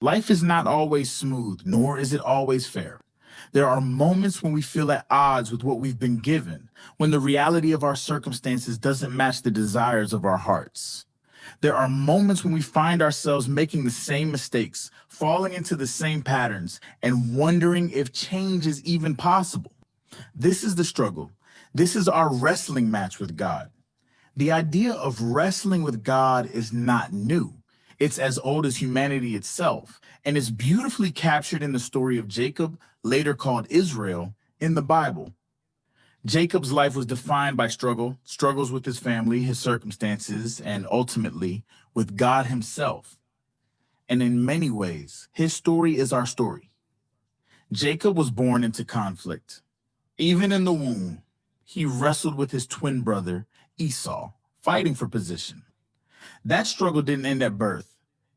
Life is not always smooth, nor is it always fair. There are moments when we feel at odds with what we've been given, when the reality of our circumstances doesn't match the desires of our hearts. There are moments when we find ourselves making the same mistakes, falling into the same patterns, and wondering if change is even possible. This is the struggle. This is our wrestling match with God. The idea of wrestling with God is not new. It's as old as humanity itself, and is beautifully captured in the story of Jacob, later called Israel, in the Bible. Jacob's life was defined by struggles with his family, his circumstances, and ultimately with God himself. And in many ways, his story is our story. Jacob was born into conflict. Even in the womb, he wrestled with his twin brother, Esau, fighting for position. That struggle didn't end at birth.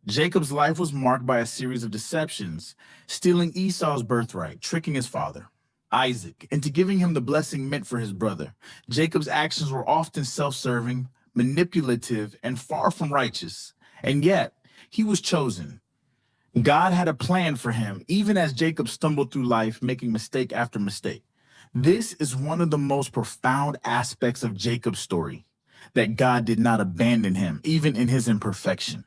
Jacob's life was marked by a series of deceptions, stealing Esau's birthright, tricking his father, Isaac, into giving him the blessing meant for his brother. Jacob's actions were often self-serving, manipulative, and far from righteous. And yet, he was chosen. God had a plan for him, even as Jacob stumbled through life, making mistake after mistake. This is one of the most profound aspects of Jacob's story, that God did not abandon him, even in his imperfection.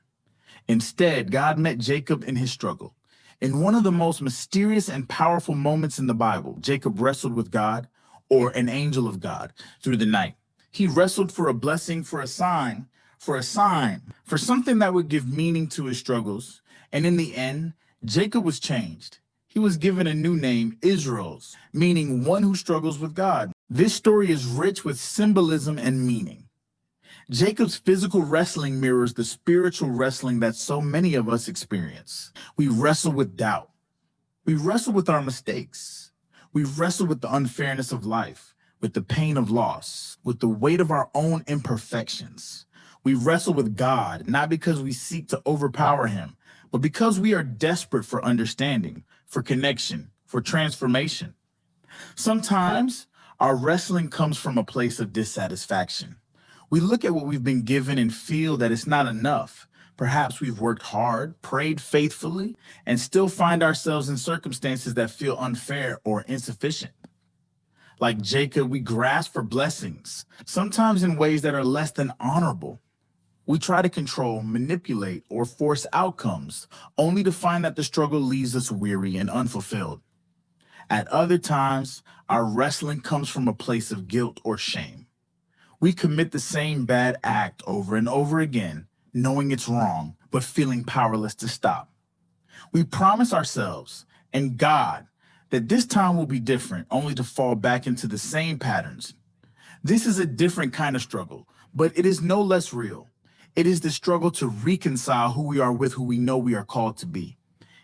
Instead, God met Jacob in his struggle. In one of the most mysterious and powerful moments in the Bible, Jacob wrestled with God, or an angel of God, through the night. He wrestled for a blessing, for something that would give meaning to his struggles. And in the end, Jacob was changed. He was given a new name, Israel's, meaning one who struggles with God. This story is rich with symbolism and meaning. Jacob's physical wrestling mirrors the spiritual wrestling that so many of us experience. We wrestle with doubt. We wrestle with our mistakes. We wrestle with the unfairness of life, with the pain of loss, with the weight of our own imperfections. We wrestle with God, not because we seek to overpower him, but because we are desperate for understanding, for connection, for transformation. Sometimes our wrestling comes from a place of dissatisfaction. We look at what we've been given and feel that it's not enough. Perhaps we've worked hard, prayed faithfully, and still find ourselves in circumstances that feel unfair or insufficient. Like Jacob, we grasp for blessings, sometimes in ways that are less than honorable. We try to control, manipulate, or force outcomes, only to find that the struggle leaves us weary and unfulfilled. At other times, our wrestling comes from a place of guilt or shame. We commit the same bad act over and over again, knowing it's wrong, but feeling powerless to stop. We promise ourselves and God that this time will be different, only to fall back into the same patterns. This is a different kind of struggle, but it is no less real. It is the struggle to reconcile who we are with who we know we are called to be.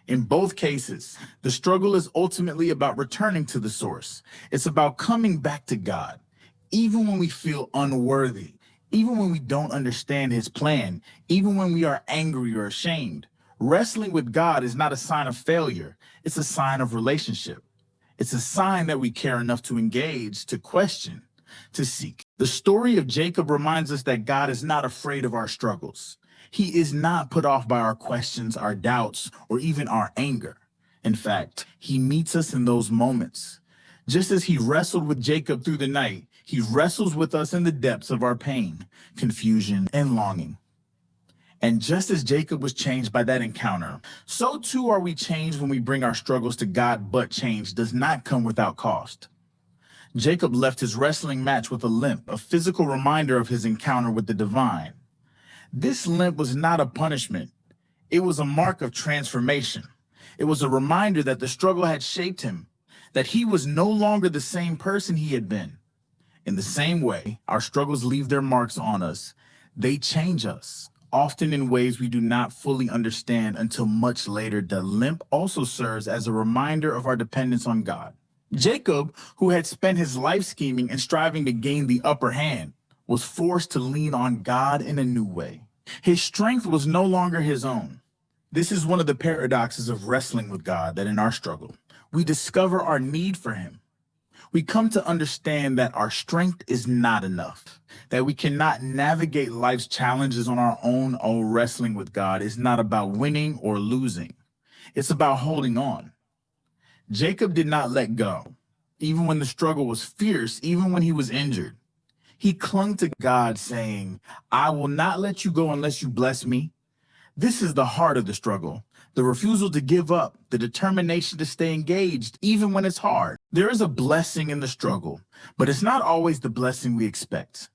In both cases, the struggle is ultimately about returning to the source. It's about coming back to God, even when we feel unworthy, even when we don't understand his plan, even when we are angry or ashamed. Wrestling with God is not a sign of failure. It's a sign of relationship. It's a sign that we care enough to engage, to question, to seek. The story of Jacob reminds us that God is not afraid of our struggles. He is not put off by our questions, our doubts, or even our anger. In fact, he meets us in those moments. Just as he wrestled with Jacob through the night, he wrestles with us in the depths of our pain, confusion, and longing. And just as Jacob was changed by that encounter, so too are we changed when we bring our struggles to God, but change does not come without cost. Jacob left his wrestling match with a limp, a physical reminder of his encounter with the divine. This limp was not a punishment. It was a mark of transformation. It was a reminder that the struggle had shaped him, that he was no longer the same person he had been. In the same way, our struggles leave their marks on us. They change us, often in ways we do not fully understand until much later. The limp also serves as a reminder of our dependence on God. Jacob, who had spent his life scheming and striving to gain the upper hand, was forced to lean on God in a new way. His strength was no longer his own. This is one of the paradoxes of wrestling with God, that in our struggle, we discover our need for him. We come to understand that our strength is not enough, that we cannot navigate life's challenges on our own. Wrestling with God is not about winning or losing. It's about holding on. Jacob did not let go, even when the struggle was fierce, even when he was injured. He clung to God, saying, I will not let you go unless you bless me. This is the heart of the struggle, the refusal to give up, the determination to stay engaged, even when it's hard. There is a blessing in the struggle, but it's not always the blessing we expect.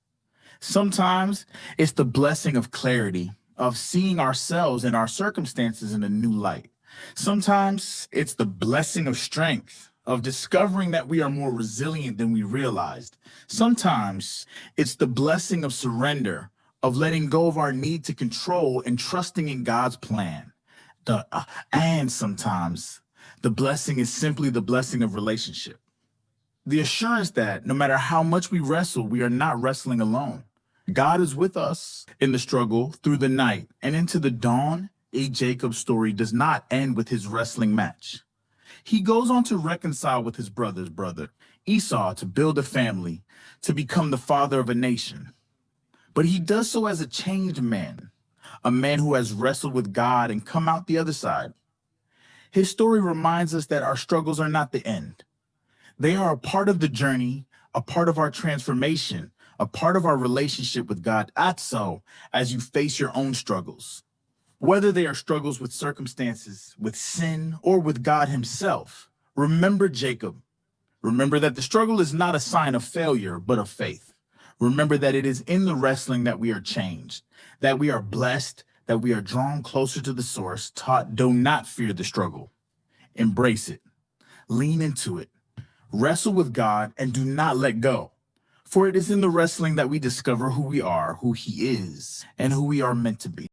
Sometimes it's the blessing of clarity, of seeing ourselves and our circumstances in a new light. Sometimes it's the blessing of strength, of discovering that we are more resilient than we realized. Sometimes it's the blessing of surrender, of letting go of our need to control and trusting in God's plan. And sometimes the blessing is simply the blessing of relationship. The assurance that no matter how much we wrestle, we are not wrestling alone. God is with us in the struggle through the night and into the dawn. A Jacob story does not end with his wrestling match. He goes on to reconcile with his brother's brother, Esau, to build a family, to become the father of a nation. But he does so as a changed man, a man who has wrestled with God and come out the other side. His story reminds us that our struggles are not the end. They are a part of the journey, a part of our transformation, a part of our relationship with God. That's so as you face your own struggles. Whether they are struggles with circumstances, with sin, or with God himself, remember Jacob. Remember that the struggle is not a sign of failure, but of faith. Remember that it is in the wrestling that we are changed, that we are blessed, that we are drawn closer to the source, taught, do not fear the struggle. Embrace it. Lean into it. Wrestle with God and do not let go. For it is in the wrestling that we discover who we are, who he is, and who we are meant to be.